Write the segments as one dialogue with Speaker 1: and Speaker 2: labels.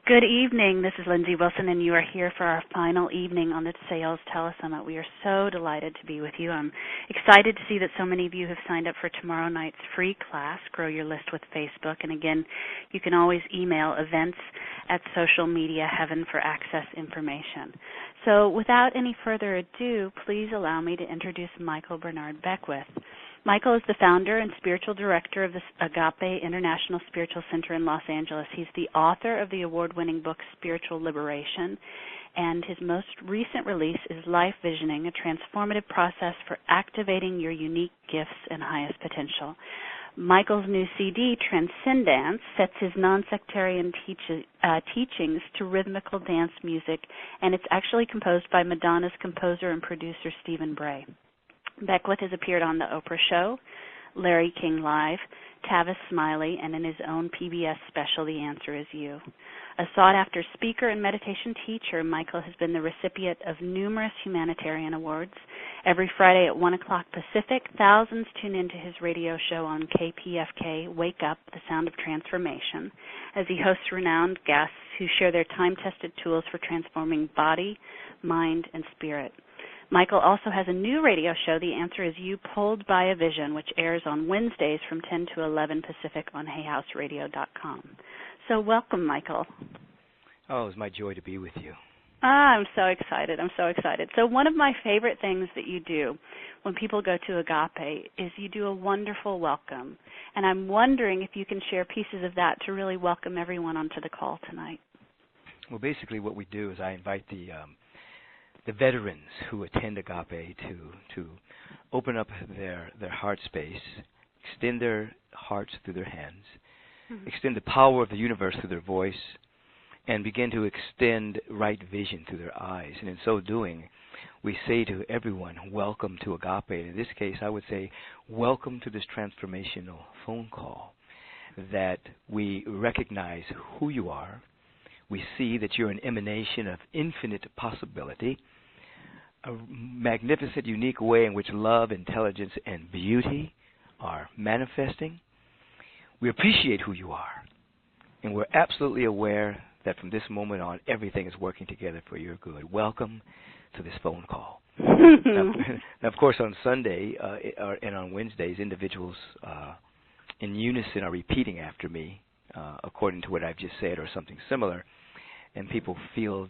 Speaker 1: Good evening. This is Lindsay Wilson, and you are here for our final evening on the Sales Telesummit. We are so delighted to be with you. I'm excited to see that so many of you have signed up for tomorrow night's free class, Grow Your List with Facebook. And again, you can always email events@Social Media Heaven for access information. So without any further ado, please allow me to introduce Michael Bernard Beckwith. Michael is the founder and spiritual director of the Agape International Spiritual Center in Los Angeles. He's the author of the award-winning book Spiritual Liberation, and his most recent release is Life Visioning, a transformative process for activating your unique gifts and highest potential. Michael's new CD, Transcendence, sets his non-sectarian teachings to rhythmical dance music, and it's actually composed by Madonna's composer and producer, Stephen Bray. Beckwith has appeared on The Oprah Show, Larry King Live, Tavis Smiley, and in his own PBS special, The Answer Is You. A sought-after speaker and meditation teacher, Michael has been the recipient of numerous humanitarian awards. Every Friday at 1 o'clock Pacific, thousands tune into his radio show on KPFK, Wake Up, The Sound of Transformation, as he hosts renowned guests who share their time-tested tools for transforming body, mind, and spirit. Michael also has a new radio show, The Answer Is You, Pulled by a Vision, which airs on Wednesdays from 10 to 11 Pacific on HayHouseRadio.com. So welcome, Michael.
Speaker 2: Oh, it's my joy to be with you.
Speaker 1: I'm so excited. I'm so excited. So one of my favorite things that you do when people go to Agape is you do a wonderful welcome. And I'm wondering if you can share pieces of that to really welcome everyone onto the call tonight.
Speaker 2: Well, basically what we do is I invite the veterans who attend Agape to open up their heart space, extend their hearts through their hands, extend the power of the universe through their voice, and begin to extend right vision through their eyes. And in so doing, we say to everyone, welcome to Agape. And in this case, I would say, welcome to this transformational phone call, that we recognize who you are. We see that you're an emanation of infinite possibility, a magnificent, unique way in which love, intelligence, and beauty are manifesting. We appreciate who you are, and we're absolutely aware that from this moment on, everything is working together for your good. Welcome to this phone call. Now, of course, on Sunday and on Wednesdays, individuals in unison are repeating after me, according to what I've just said or something similar, and people feel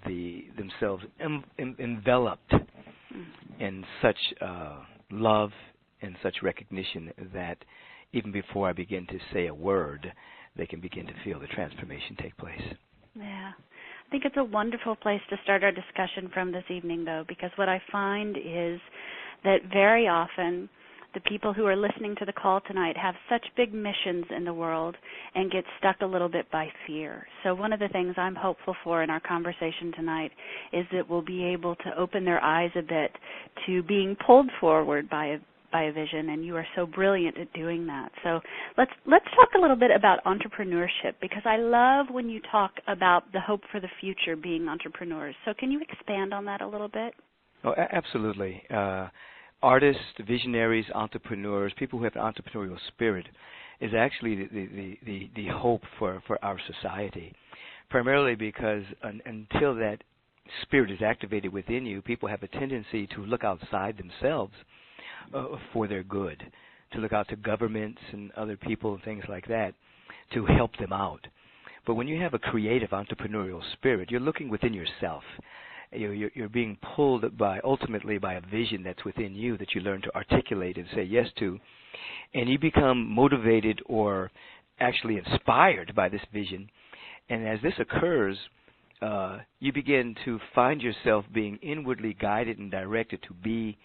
Speaker 2: themselves enveloped in such love and such recognition that even before I begin to say a word, they can begin to feel the transformation take place.
Speaker 1: Yeah. I think it's a wonderful place to start our discussion from this evening, though, because what I find is that very often the people who are listening to the call tonight have such big missions in the world and get stuck a little bit by fear. So one of the things I'm hopeful for in our conversation tonight is that we'll be able to open their eyes a bit to being pulled forward by a vision, and you are so brilliant at doing that. So let's talk a little bit about entrepreneurship, because I love when you talk about the hope for the future being entrepreneurs. So can you expand on that a little bit?
Speaker 2: Oh, absolutely. Artists, visionaries, entrepreneurs, people who have an entrepreneurial spirit is actually the hope for our society, primarily because until that spirit is activated within you, people have a tendency to look outside themselves for their good, to look out to governments and other people and things like that to help them out. But when you have a creative entrepreneurial spirit, you're looking within yourself. You're being pulled ultimately by a vision that's within you that you learn to articulate and say yes to, and you become motivated or actually inspired by this vision. And as this occurs, you begin to find yourself being inwardly guided and directed to be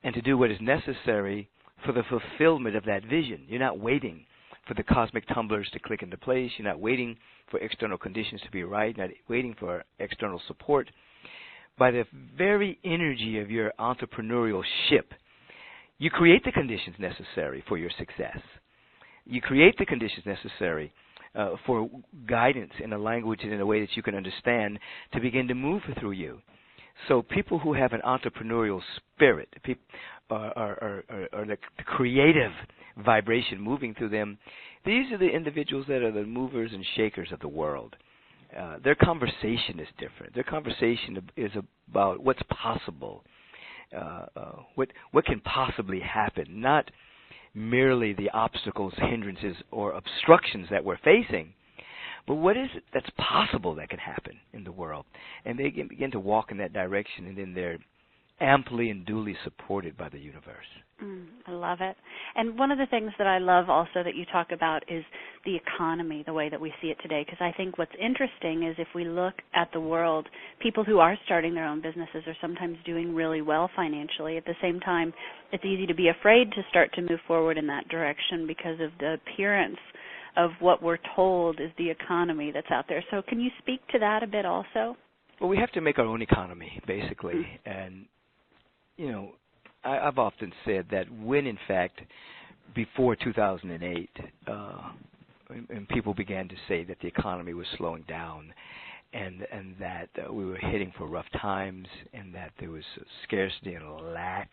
Speaker 2: and to do what is necessary for the fulfillment of that vision. You're not waiting for the cosmic tumblers to click into place. You're not waiting for external conditions to be right, not waiting for external support. By the very energy of your entrepreneurial ship, you create the conditions necessary for your success. You create the conditions necessary for guidance in a language and in a way that you can understand to begin to move through you. So people who have an entrepreneurial spirit, are the creative vibration moving through them, these are the individuals that are the movers and shakers of the world. Their conversation is different. Their conversation is about what's possible, what can possibly happen, not merely the obstacles, hindrances, or obstructions that we're facing, but what is it that's possible that can happen in the world? And they begin to walk in that direction, and then they're amply and duly supported by the universe.
Speaker 1: I love it. And one of the things that I love also that you talk about is the economy, the way that we see it today, because I think what's interesting is if we look at the world, people who are starting their own businesses are sometimes doing really well financially. At the same time, it's easy to be afraid to start to move forward in that direction because of the appearance of what we're told is the economy that's out there. So can you speak to that a bit also?
Speaker 2: Well, we have to make our own economy, basically. And, you know, I've often said that when, in fact, before 2008, and people began to say that the economy was slowing down and that we were heading for rough times and that there was scarcity and a lack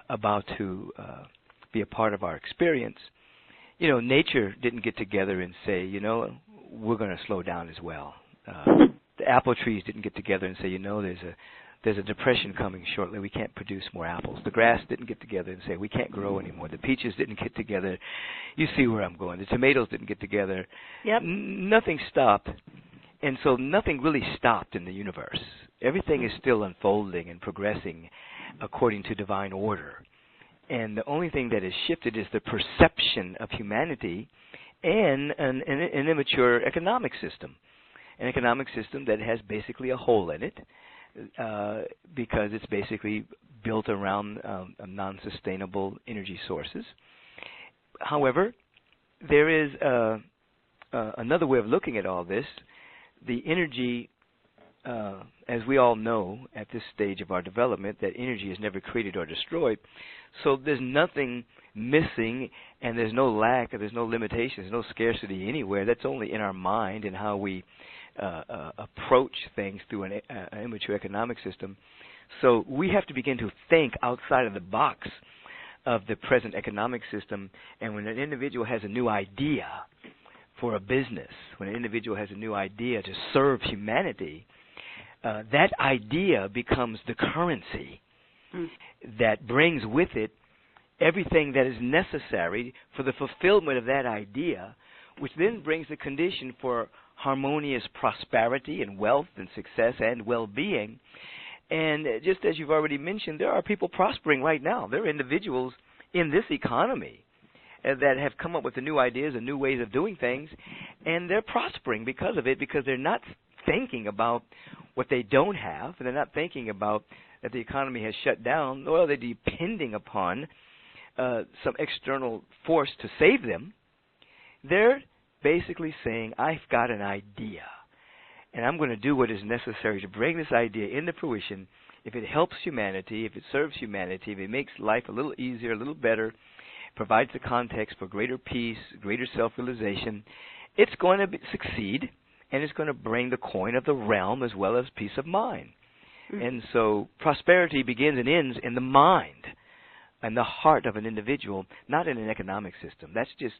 Speaker 2: about to be a part of our experience, you know, nature didn't get together and say, you know, we're going to slow down as well. The apple trees didn't get together and say, you know, there's a depression coming shortly. We can't produce more apples. The grass didn't get together and say, we can't grow anymore. The peaches didn't get together. You see where I'm going. The tomatoes didn't get together.
Speaker 1: Yep.
Speaker 2: Nothing stopped. And so nothing really stopped in the universe. Everything is still unfolding and progressing according to divine order. And the only thing that has shifted is the perception of humanity and an immature economic system. An economic system that has basically a hole in it because it's basically built around non-sustainable energy sources. However, there is another way of looking at all this. The energy, as we all know at this stage of our development, that energy is never created or destroyed. So there's nothing missing, and there's no lack, there's no limitations, there's no scarcity anywhere. That's only in our mind and how we approach things through an immature economic system. So we have to begin to think outside of the box of the present economic system. And when an individual has a new idea for a business, when an individual has a new idea to serve humanity, that idea becomes the currency that brings with it everything that is necessary for the fulfillment of that idea, which then brings the condition for harmonious prosperity and wealth and success and well-being. And just as you've already mentioned, there are people prospering right now. There are individuals in this economy that have come up with the new ideas and new ways of doing things, and they're prospering because of it, because they're not thinking about what they don't have, and they're not thinking about that the economy has shut down, nor are they depending upon some external force to save them. They're basically saying, I've got an idea, and I'm going to do what is necessary to bring this idea into fruition. If it helps humanity, if it serves humanity, if it makes life a little easier, a little better, provides the context for greater peace, greater self-realization, it's going to succeed, and it's going to bring the coin of the realm as well as peace of mind. And so prosperity begins and ends in the mind and the heart of an individual, not in an economic system. That's just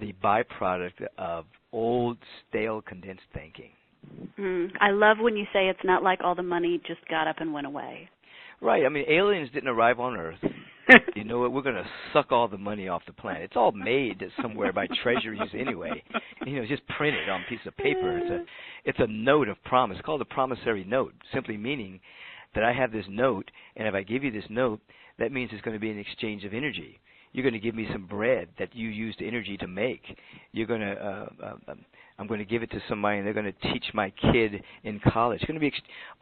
Speaker 2: the byproduct of old, stale, condensed thinking.
Speaker 1: I love when you say it's not like all the money just got up and went away.
Speaker 2: Right. I mean, aliens didn't arrive on Earth. You know what? We're going to suck all the money off the planet. It's all made somewhere by treasuries anyway. You know, just printed on a piece of paper. It's a note of promise. It's called a promissory note, simply meaning that I have this note, and if I give you this note, that means it's going to be an exchange of energy. You're going to give me some bread that you used energy to make. You're going to, I'm going to give it to somebody, and they're going to teach my kid in college. It's going to be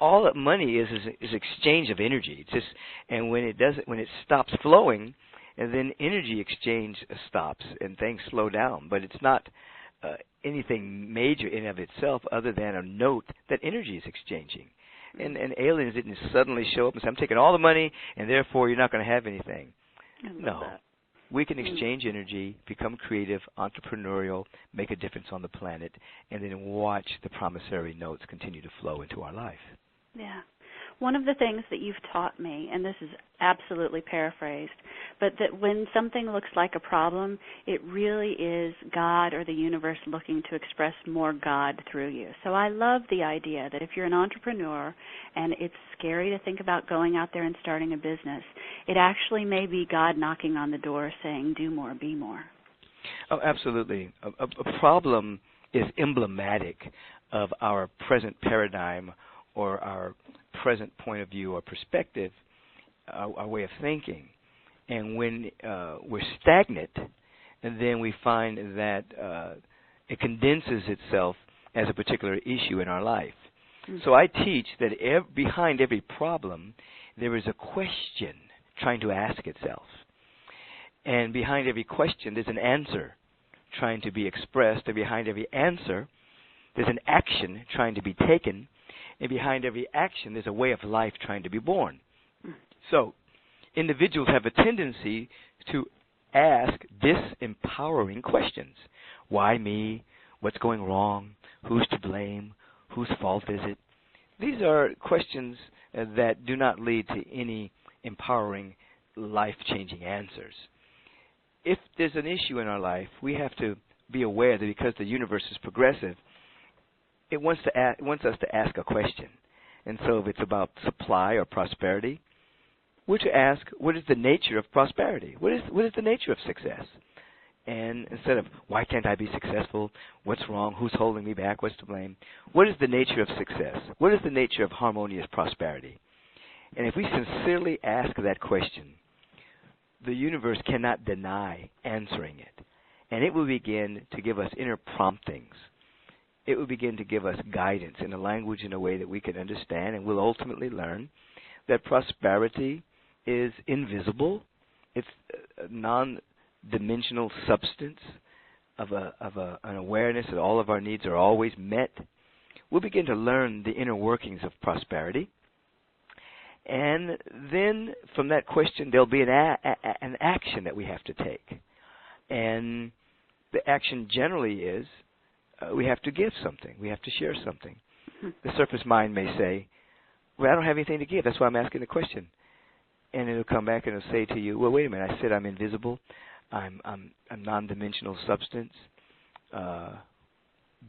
Speaker 2: all that money is exchange of energy. It's just, and when it stops flowing, and then energy exchange stops and things slow down. But it's not anything major in of itself, other than a note that energy is exchanging. And aliens didn't suddenly show up and say, I'm taking all the money, and therefore you're not going to have anything. No. That. We can exchange energy, become creative, entrepreneurial, make a difference on the planet, and then watch the promissory notes continue to flow into our life.
Speaker 1: Yeah. one of the things that you've taught me, and this is absolutely paraphrased, but that when something looks like a problem, it really is God or the universe looking to express more God through you. So I love the idea that if you're an entrepreneur and it's scary to think about going out there and starting a business, it actually may be God knocking on the door saying, do more, be more.
Speaker 2: Oh, absolutely. A problem is emblematic of our present paradigm or our present point of view or perspective, our way of thinking. And when we're stagnant, and then we find that it condenses itself as a particular issue in our life. Mm-hmm. So I teach that behind every problem, there is a question trying to ask itself. And behind every question, there's an answer trying to be expressed. And behind every answer, there's an action trying to be taken. And behind every action, there's a way of life trying to be born. So individuals have a tendency to ask disempowering questions. Why me? What's going wrong? Who's to blame? Whose fault is it? These are questions that do not lead to any empowering, life-changing answers. If there's an issue in our life, we have to be aware that because the universe is progressive, it wants us to ask a question. And so if it's about supply or prosperity, we're to ask, what is the nature of prosperity? What is the nature of success? And instead of, why can't I be successful? What's wrong? Who's holding me back? What's to blame? What is the nature of success? What is the nature of harmonious prosperity? And if we sincerely ask that question, the universe cannot deny answering it. And it will begin to give us inner promptings. It will begin to give us guidance in a language in a way that we can understand, and we'll ultimately learn that prosperity is invisible. It's a non-dimensional substance of an awareness that all of our needs are always met. We'll begin to learn the inner workings of prosperity. And then from that question, there'll be an action that we have to take. And the action generally is we have to give something. We have to share something. The surface mind may say, well, I don't have anything to give. That's why I'm asking the question. And it'll come back and it'll say to you, well, wait a minute. I said I'm invisible. I'm non-dimensional substance.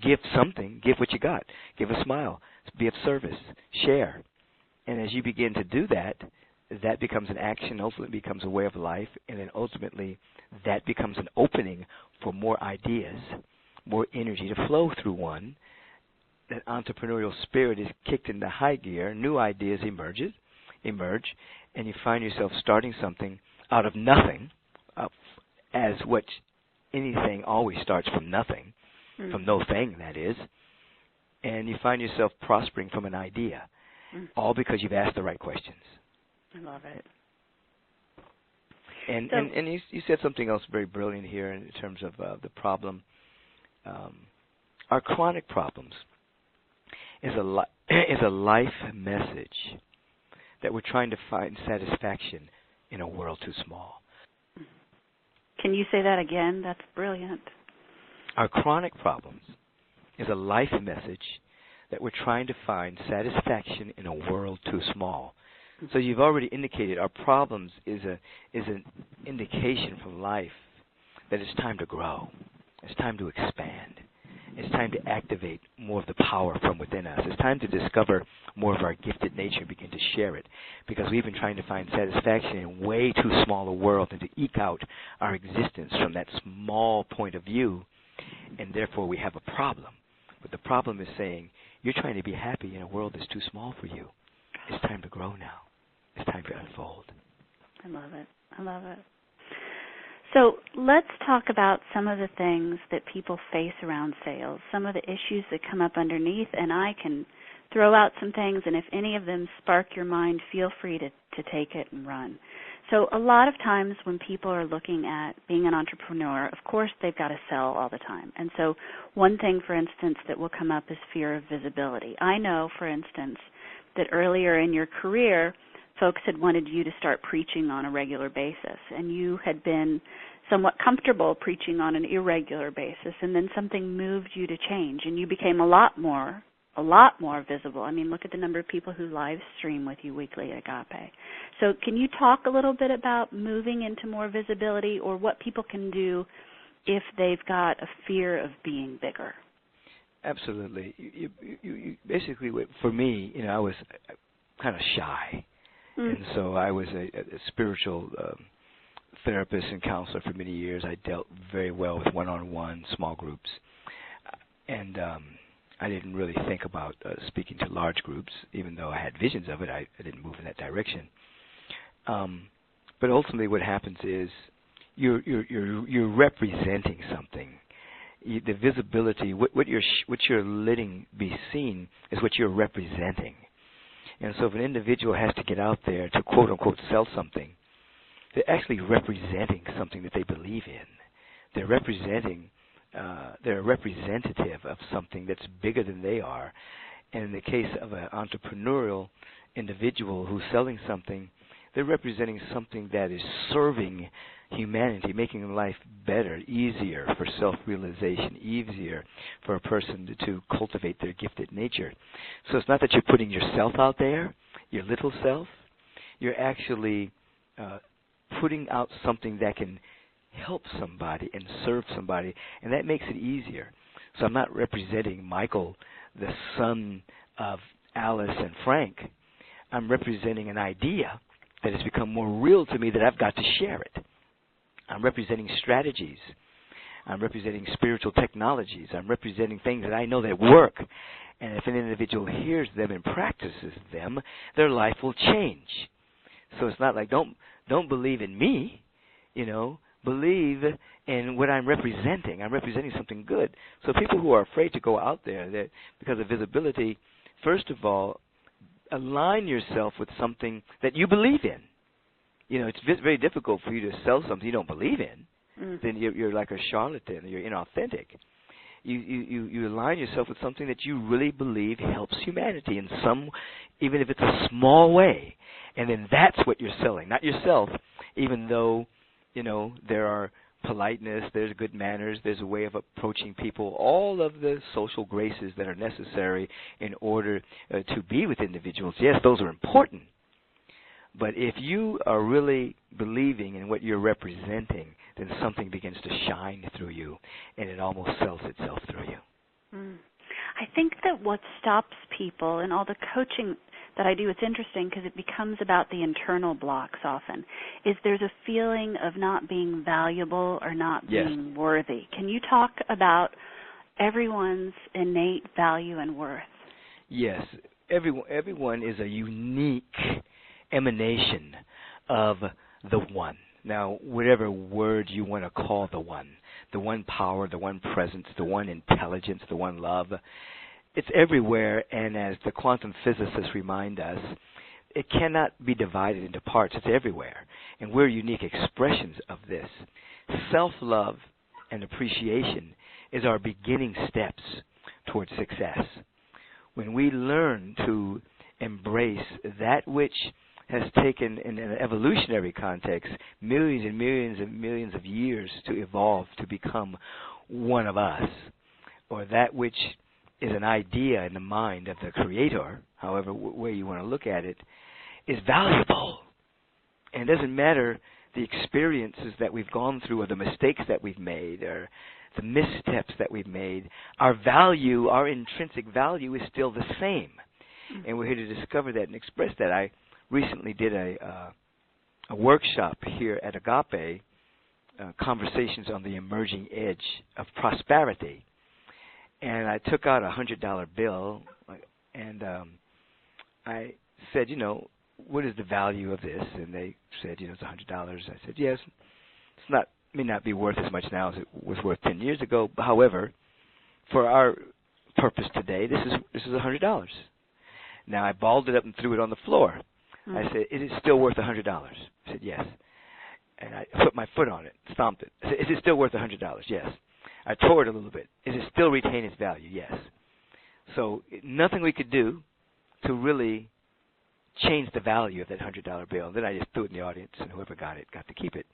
Speaker 2: Give something. Give what you got. Give a smile. Be of service. Share. And as you begin to do that, that becomes an action, ultimately becomes a way of life, and then ultimately that becomes an opening for more ideas, more energy to flow through one. That entrepreneurial spirit is kicked into high gear, new ideas emerge, and you find yourself starting something out of nothing, as what anything always starts from nothing, from no thing, that is, and you find yourself prospering from an idea. All because you've asked the right questions.
Speaker 1: I love it.
Speaker 2: And you said something else very brilliant here in terms of the problem. Our chronic problems is a life message that we're trying to find satisfaction in a world too small.
Speaker 1: Can you say that again? That's brilliant.
Speaker 2: Our chronic problems is a life message that we're trying to find satisfaction in a world too small. So you've already indicated our problems is an indication from life that it's time to grow. It's time to expand. It's time to activate more of the power from within us. It's time to discover more of our gifted nature and begin to share it, because we've been trying to find satisfaction in way too small a world and to eke out our existence from that small point of view, and therefore we have a problem. But the problem is saying, you're trying to be happy in a world that's too small for you. It's time to grow now. It's time to unfold.
Speaker 1: I love it. I love it. So let's talk about some of the things that people face around sales, some of the issues that come up underneath, and I can throw out some things, and if any of them spark your mind, feel free to take it and run. So a lot of times when people are looking at being an entrepreneur, of course they've got to sell all the time. And so one thing, for instance, that will come up is fear of visibility. I know, for instance, that earlier in your career, folks had wanted you to start preaching on a regular basis, and you had been somewhat comfortable preaching on an irregular basis, and then something moved you to change, and you became a lot more a lot more visible. I mean, look at the number of people who live stream with you weekly at Agape. So can you talk a little bit about moving into more visibility, or what people can do if they've got a fear of being bigger?
Speaker 2: Absolutely. You basically, for me, I was kind of shy. And so I was a spiritual therapist and counselor for many years. I dealt very well with one-on-one small groups. And I didn't really think about speaking to large groups, even though I had visions of it. I didn't move in that direction. But ultimately what happens is you're representing something. The visibility, what you're letting be seen is what you're representing. And so if an individual has to get out there to quote-unquote sell something, they're actually representing something that they believe in. They're a representative of something that's bigger than they are. And in the case of an entrepreneurial individual who's selling something, they're representing something that is serving humanity, making life better, easier for self-realization, easier for a person to cultivate their gifted nature. So it's not that you're putting yourself out there, your little self. You're actually putting out something that can help somebody and serve somebody, and that makes it easier. So I'm not representing Michael, the son of Alice and Frank. I'm representing an idea that has become more real to me that I've got to share it. I'm representing strategies. I'm representing spiritual technologies. I'm representing things that I know that work. And if an individual hears them and practices them, their life will change. So it's not like, don't believe in me, believe in what I'm representing. I'm representing something good. So people who are afraid to go out there that because of visibility, first of all, align yourself with something that you believe in. It's very difficult for you to sell something you don't believe in. Then you're like a charlatan. You're inauthentic. You align yourself with something that you really believe helps humanity in some, even if it's a small way. And then that's what you're selling, not yourself, even though, there are politeness, there's good manners, there's a way of approaching people, all of the social graces that are necessary in order to be with individuals. Yes, those are important. But if you are really believing in what you're representing, then something begins to shine through you, and it almost sells itself through you.
Speaker 1: I think that what stops people, and all the coaching that I do, it's interesting because it becomes about the internal blocks often, is there's a feeling of not being valuable or not being worthy. Can you talk about everyone's innate value and worth?
Speaker 2: Yes. Everyone is a unique emanation of the one. Now, whatever word you want to call the one power, the one presence, the one intelligence, the one love, it's everywhere, and as the quantum physicists remind us, it cannot be divided into parts. It's everywhere, and we're unique expressions of this. Self-love and appreciation is our beginning steps towards success. When we learn to embrace that which has taken, in an evolutionary context, millions and millions and millions of years to evolve to become one of us, or that which is an idea in the mind of the Creator, however way you want to look at it, is valuable. And it doesn't matter the experiences that we've gone through or the mistakes that we've made or the missteps that we've made. Our value, our intrinsic value is still the same. And we're here to discover that and express that. I recently did a workshop here at Agape, Conversations on the Emerging Edge of Prosperity. And I took out a $100 bill, and I said, what is the value of this? And they said, it's $100. I said, yes, may not be worth as much now as it was worth 10 years ago. However, for our purpose today, this is $100. Now, I balled it up and threw it on the floor. I said, is it still worth $100? I said, yes. And I put my foot on it, stomped it. I said, is it still worth $100? Yes. I tore it a little bit. Does it still retain its value? Yes. So nothing we could do to really change the value of that $100 bill. Then I just threw it in the audience, and whoever got it got to keep it.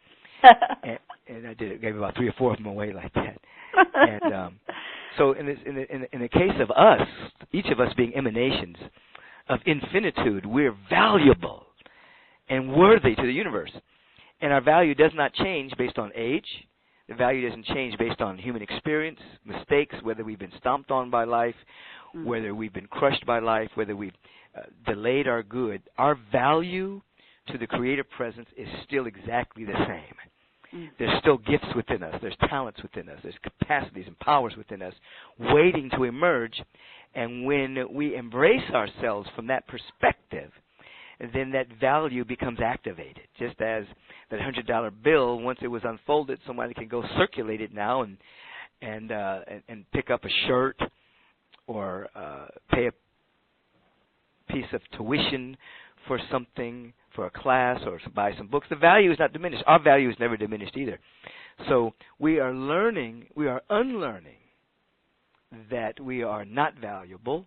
Speaker 2: and I did it. Gave about 3 or 4 of them away like that. And so in the case of us, each of us being emanations of infinitude, we're valuable and worthy to the universe. And our value does not change based on age. The value doesn't change based on human experience, mistakes, whether we've been stomped on by life, whether we've been crushed by life, whether we've delayed our good. Our value to the creative presence is still exactly the same. There's still gifts within us. There's talents within us. There's capacities and powers within us waiting to emerge. And when we embrace ourselves from that perspective, then that value becomes activated. Just as that $100 bill, once it was unfolded, somebody can go circulate it now and pick up a shirt or pay a piece of tuition for something, for a class, or to buy some books. The value is not diminished. Our value is never diminished either. So we are unlearning that we are not valuable,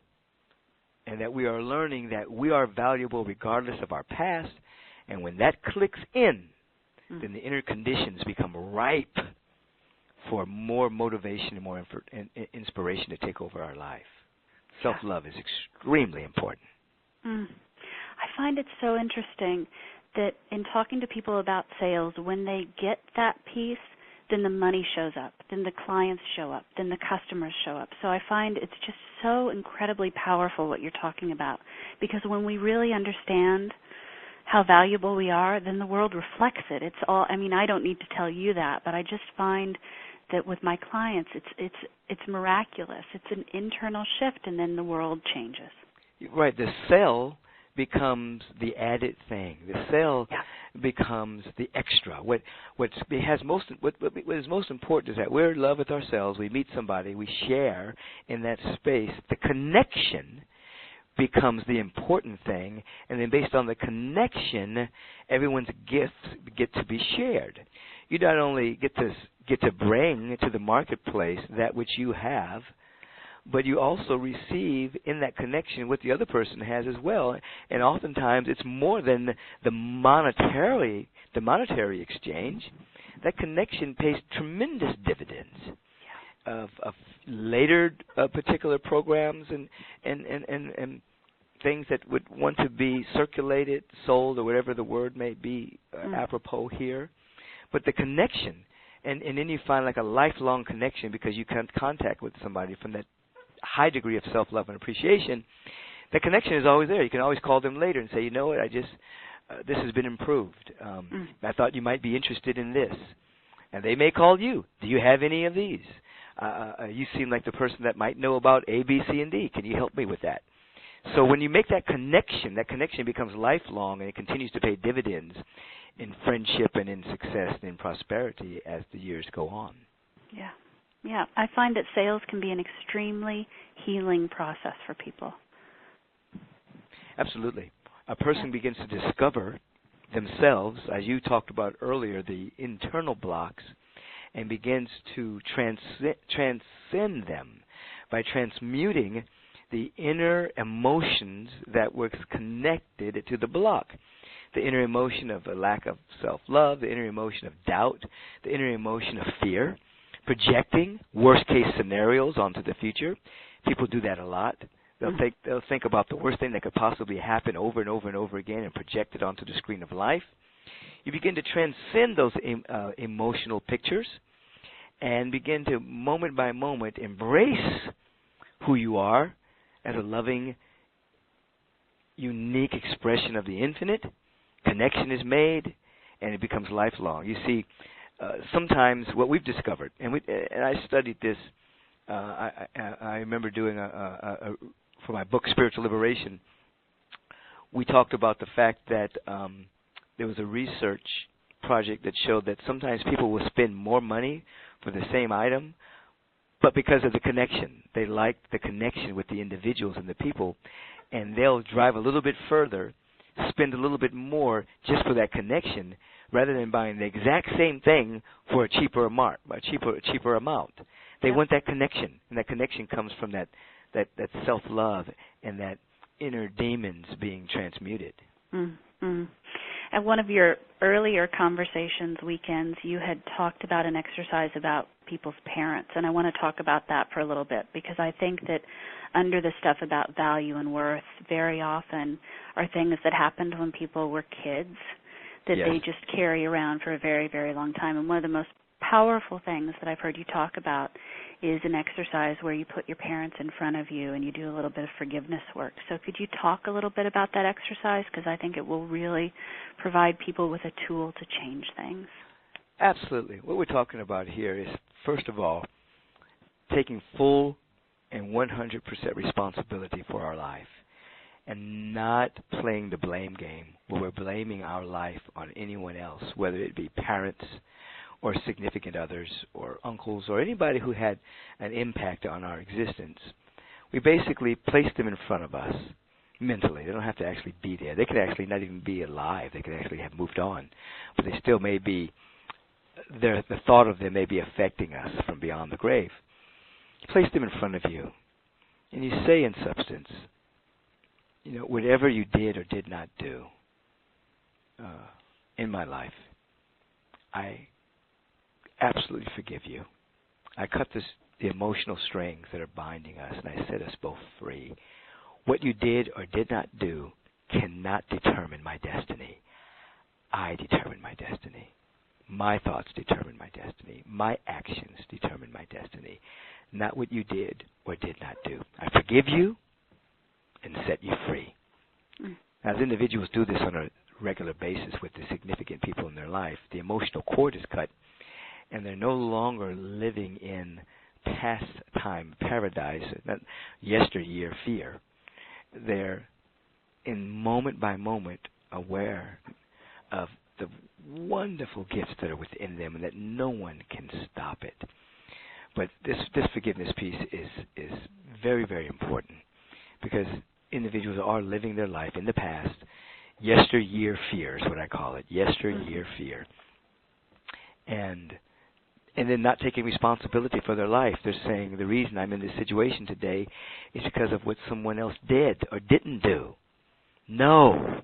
Speaker 2: and that we are learning that we are valuable regardless of our past. And when that clicks in, then the inner conditions become ripe for more motivation and more inspiration to take over our life. Self-love is extremely important.
Speaker 1: I find it so interesting that in talking to people about sales, when they get that piece, then the money shows up, then the clients show up, then the customers show up. So I find it's just so incredibly powerful what you're talking about, because when we really understand how valuable we are, then the world reflects it. It's all, I mean, I don't need to tell you that, but I just find that with my clients, it's miraculous. It's an internal shift, and then the world changes.
Speaker 2: Right. The sell becomes the added thing. The sell becomes the extra. What is most important is that we're in love with ourselves. We meet somebody. We share in that space. The connection becomes the important thing, and then based on the connection, everyone's gifts get to be shared. You not only get to bring to the marketplace that which you have, but you also receive in that connection what the other person has as well. And oftentimes it's more than the monetary exchange. That connection pays tremendous dividends of later particular programs and things that would want to be circulated, sold, or whatever the word may be apropos here. But the connection, and then you find like a lifelong connection because you come in contact with somebody from that high degree of self-love and appreciation. The connection is always there. You can always call them later and say, you know what, this has been improved. I thought you might be interested in this. And they may call you. Do you have any of these? You seem like the person that might know about A, B, C, and D. Can you help me with that? So when you make that connection becomes lifelong, and it continues to pay dividends in friendship and in success and in prosperity as the years go on.
Speaker 1: Yeah, I find that sales can be an extremely healing process for people.
Speaker 2: Absolutely. A person begins to discover themselves, as you talked about earlier, the internal blocks, and begins to transcend them by transmuting the inner emotions that were connected to the block. The inner emotion of a lack of self-love, the inner emotion of doubt, the inner emotion of fear, projecting worst-case scenarios onto the future. People do that a lot. They'll think about the worst thing that could possibly happen over and over and over again and project it onto the screen of life. You begin to transcend those emotional pictures and begin to, moment by moment, embrace who you are as a loving, unique expression of the infinite. Connection is made, and it becomes lifelong. You see, sometimes what we've discovered, and I studied this, I remember doing for my book, Spiritual Liberation, we talked about the fact that there was a research project that showed that sometimes people will spend more money for the same item, but because of the connection. They like the connection with the individuals and the people, and they'll drive a little bit further, spend a little bit more just for that connection, rather than buying the exact same thing for a cheaper amount. They want that connection, and that connection comes from that self-love and that inner demons being transmuted.
Speaker 1: Mm-hmm. At one of your earlier conversations, weekends, you had talked about an exercise about people's parents, and I want to talk about that for a little bit because I think that under the stuff about value and worth very often are things that happened when people were kids that
Speaker 2: Yes.
Speaker 1: they just carry around for a very, very long time. And one of the most powerful things that I've heard you talk about is an exercise where you put your parents in front of you and you do a little bit of forgiveness work. So could you talk a little bit about that exercise? Because I think it will really provide people with a tool to change things.
Speaker 2: Absolutely. What we're talking about here is, first of all, taking full and 100% responsibility for our life and not playing the blame game where we're blaming our life on anyone else, whether it be parents or significant others or uncles or anybody who had an impact on our existence. We basically place them in front of us mentally. They don't have to actually be there. They could actually not even be alive. They could actually have moved on. But they still may be, the thought of them may be affecting us from beyond the grave. Place them in front of you. And you say in substance, whatever you did or did not do in my life, I absolutely forgive you. I cut the emotional strings that are binding us, and I set us both free. What you did or did not do cannot determine my destiny. I determine my destiny. My thoughts determine my destiny. My actions determine my destiny, not what you did or did not do. I forgive you and set you free. As individuals do this on a regular basis with the significant people in their life, the emotional cord is cut, and they're no longer living in past time paradise, not yesteryear fear. They're in moment by moment aware of the wonderful gifts that are within them and that no one can stop it. But this forgiveness piece is very, very important because individuals are living their life in the past. Yesteryear fear is what I call it, yesteryear fear. And then not taking responsibility for their life. They're saying the reason I'm in this situation today is because of what someone else did or didn't do. No.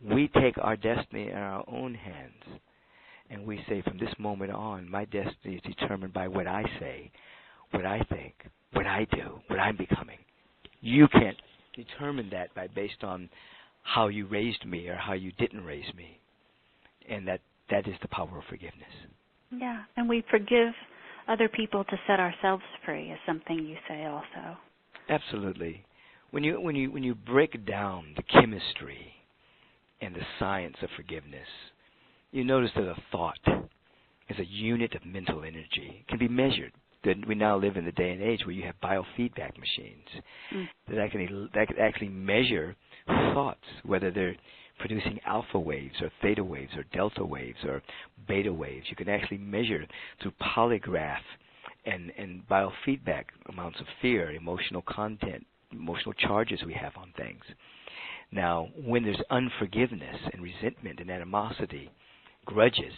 Speaker 2: We take our destiny in our own hands, and we say from this moment on, my destiny is determined by what I say, what I think, what I do, what I'm becoming. You can't determine that based on how you raised me or how you didn't raise me. And that is the power of forgiveness.
Speaker 1: Yeah, and we forgive other people to set ourselves free is something you say also.
Speaker 2: Absolutely. When you break down the chemistry and the science of forgiveness, you notice that a thought is a unit of mental energy. It can be measured. We now live in the day and age where you have biofeedback machines that can actually measure thoughts, whether they're producing alpha waves or theta waves or delta waves or beta waves. You can actually measure through polygraph and biofeedback amounts of fear, emotional content, emotional charges we have on things. Now, when there's unforgiveness and resentment and animosity, grudges,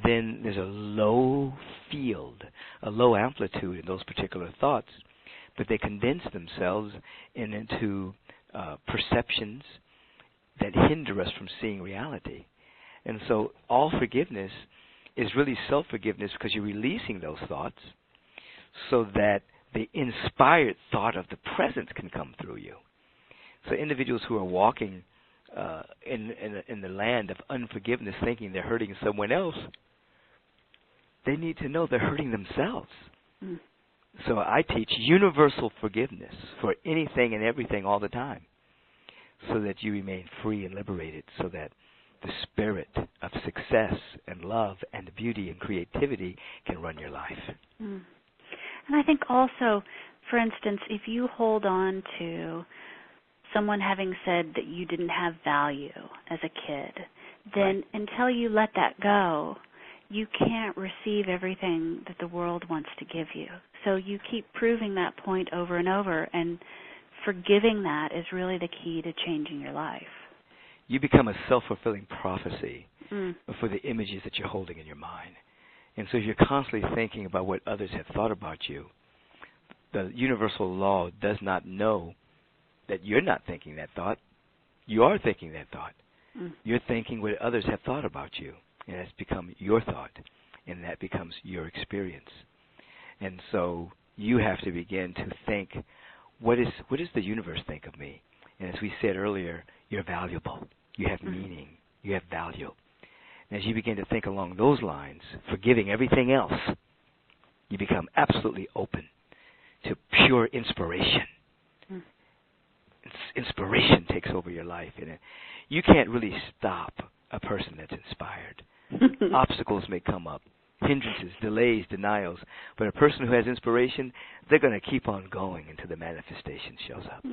Speaker 2: then there's a low field, a low amplitude in those particular thoughts, but they condense themselves into perceptions that hinder us from seeing reality. And so all forgiveness is really self-forgiveness because you're releasing those thoughts so that the inspired thought of the present can come through you. So individuals who are walking in the land of unforgiveness thinking they're hurting someone else, they need to know they're hurting themselves. So I teach universal forgiveness for anything and everything all the time, so that you remain free and liberated, so that the spirit of success and love and beauty and creativity can run your life.
Speaker 1: And I think also, for instance, if you hold on to someone having said that you didn't have value as a kid, then until you let that go, you can't receive everything that the world wants to give you. So you keep proving that point over and over, and forgiving that is really the key to changing your life.
Speaker 2: You become a self-fulfilling prophecy for the images that you're holding in your mind. And so if you're constantly thinking about what others have thought about you, the universal law does not know that you're not thinking that thought. You are thinking that thought. You're thinking what others have thought about you, and that's become your thought, and that becomes your experience. And so you have to begin to think, what does the universe think of me? And as we said earlier, you're valuable. You have meaning. You have value. And as you begin to think along those lines, forgiving everything else, you become absolutely open to pure inspiration. Inspiration takes over your life. And you can't really stop a person that's inspired. Obstacles may come up, hindrances, delays, denials, but a person who has inspiration, they're going to keep on going until the manifestation shows up.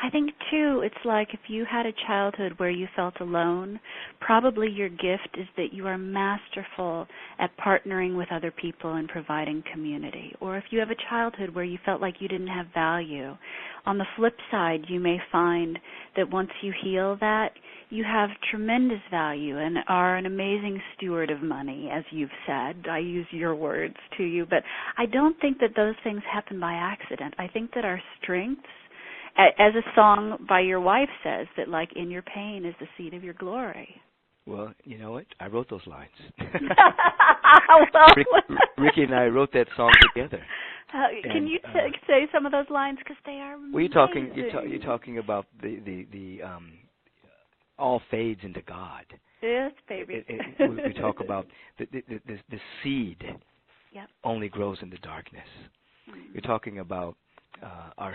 Speaker 1: I think, too, it's like if you had a childhood where you felt alone, probably your gift is that you are masterful at partnering with other people and providing community. Or if you have a childhood where you felt like you didn't have value, on the flip side, you may find that once you heal that, you have tremendous value and are an amazing steward of money, as you've said. I use your words to you, but I don't think that those things happen by accident. I think that our strengths, as a song by your wife says, that like in your pain is the seed of your glory.
Speaker 2: Well, you know what? I wrote those lines.
Speaker 1: Well,
Speaker 2: Ricky and I wrote that song together.
Speaker 1: Can you say some of those lines, because they are amazing.
Speaker 2: Well, you're talking about the all fades into God.
Speaker 1: Yes, baby.
Speaker 2: We talk about the seed only grows in the darkness. You're talking about our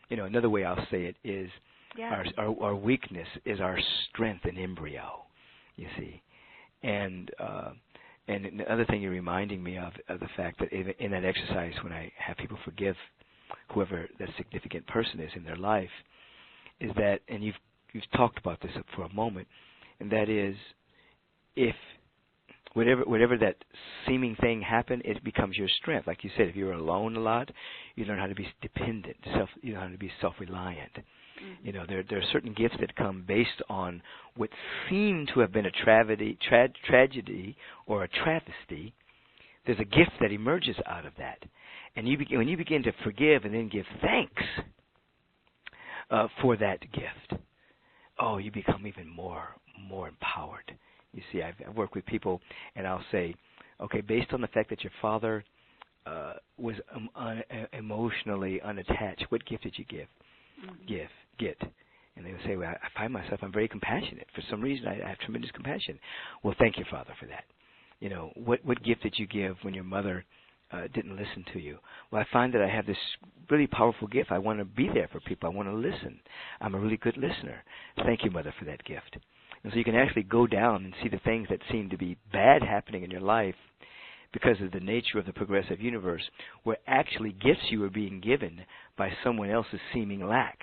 Speaker 2: another way I'll say it is our weakness is our strength in embryo, you see. And the other thing you're reminding me of the fact that in that exercise when I have people forgive whoever that significant person is in their life, is that, and you've talked about this for a moment, and that is, if whatever that seeming thing happened, it becomes your strength. Like you said, if you're alone a lot, you learn how to be dependent, you learn how to be self-reliant. You know, there are certain gifts that come based on what seemed to have been a tragedy or a travesty. There's a gift that emerges out of that. And when you begin to forgive and then give thanks for that gift, you become even more empowered. You see, I've worked with people, and I'll say, okay, based on the fact that your father was emotionally unattached, what gift did you get? And they would say, well, I find myself, I'm very compassionate. For some reason, I have tremendous compassion. Well, thank you, Father, for that. You know, what gift did you give when your mother didn't listen to you? Well, I find that I have this really powerful gift. I want to be there for people. I want to listen. I'm a really good listener. Thank you, Mother, for that gift. And so you can actually go down and see the things that seem to be bad happening in your life because of the nature of the progressive universe, where actually gifts you are being given by someone else's seeming lack.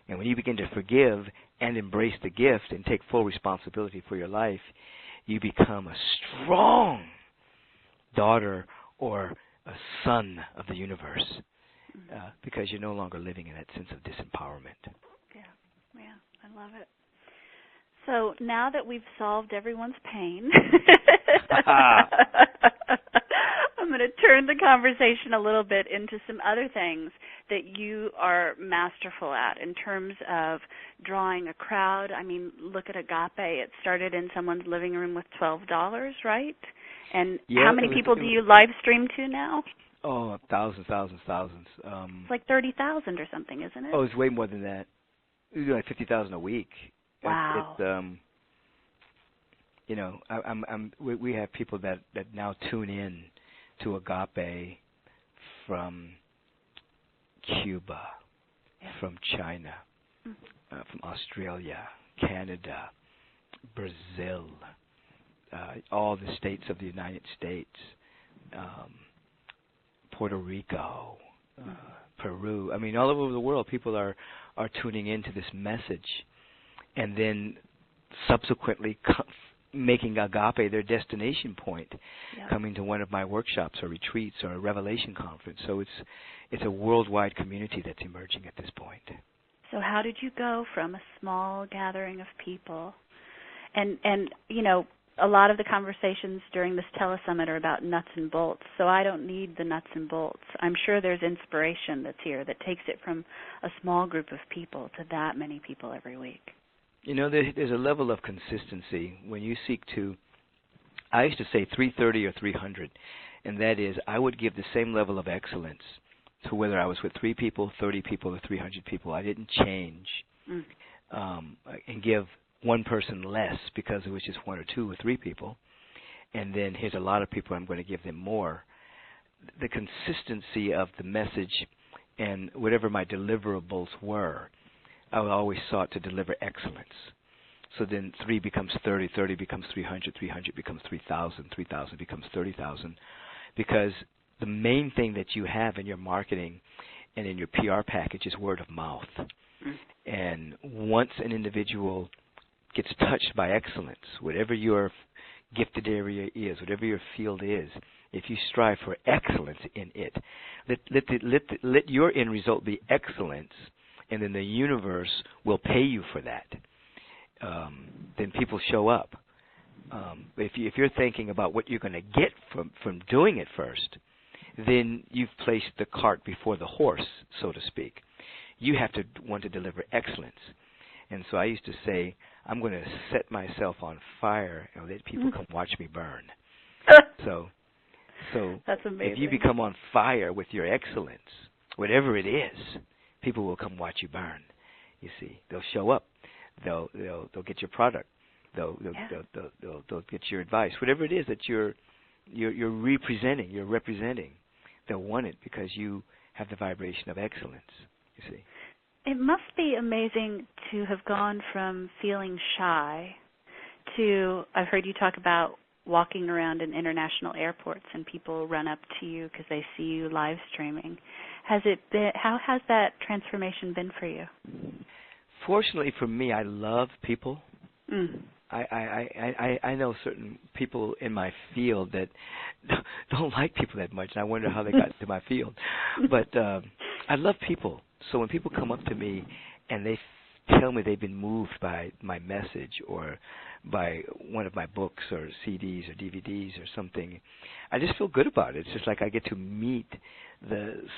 Speaker 2: And when you begin to forgive and embrace the gift and take full responsibility for your life, you become a strong daughter or a son of the universe, because you're no longer living in that sense of disempowerment.
Speaker 1: Yeah, I love it. So now that we've solved everyone's pain, I'm going to turn the conversation a little bit into some other things that you are masterful at in terms of drawing a crowd. I mean, look at Agape. It started in someone's living room with $12, right? And how many people do you live stream to now?
Speaker 2: Oh, thousands.
Speaker 1: It's like 30,000 or something, isn't it?
Speaker 2: Oh, it's way more than that. We do like 50,000 a week.
Speaker 1: Wow.
Speaker 2: We have people that now tune in to Agape from Cuba, from China, from Australia, Canada, Brazil, all the states of the United States, Puerto Rico, Peru. I mean, all over the world, people are tuning into this message, and then subsequently making Agape their destination point, coming to one of my workshops or retreats or a Revelation conference. So it's a worldwide community that's emerging at this point.
Speaker 1: So how did you go from a small gathering of people, and you know, a lot of the conversations during this telesummit are about nuts and bolts, so I don't need the nuts and bolts. I'm sure there's inspiration that's here that takes it from a small group of people to that many people every week.
Speaker 2: There's a level of consistency when you seek to. I used to say 330 or 300, and that is I would give the same level of excellence to whether I was with 3 people, 30 people, or 300 people. I didn't change and give one person less because it was just 1 or 2 or 3 people. And then here's a lot of people, I'm going to give them more. The consistency of the message and whatever my deliverables were, I always sought to deliver excellence. So then 3 becomes 30, 30 becomes 300, 300 becomes 3,000, 3,000 becomes 30,000. Because the main thing that you have in your marketing and in your PR package is word of mouth. And once an individual gets touched by excellence, whatever your gifted area is, whatever your field is, if you strive for excellence in it, let your end result be excellence, and then the universe will pay you for that. Then people show up. If you're thinking about what you're going to get from doing it first, then you've placed the cart before the horse, so to speak. You have to want to deliver excellence. And so I used to say, I'm going to set myself on fire and let people come watch me burn. So
Speaker 1: That's amazing.
Speaker 2: If you become on fire with your excellence, whatever it is, people will come watch you burn. You see, they'll show up. They'll get your product. They'll get your advice. Whatever it is that you're representing, they'll want it because you have the vibration of excellence. You see.
Speaker 1: It must be amazing to have gone from feeling shy to, I've heard you talk about walking around in international airports and people run up to you because they see you live streaming. How has that transformation been for you?
Speaker 2: Fortunately for me, I love people. I know certain people in my field that don't like people that much, and I wonder how they got into my field. But I love people. So when people come up to me and they tell me they've been moved by my message or by one of my books or CDs or DVDs or something, I just feel good about it. It's just like I get to meet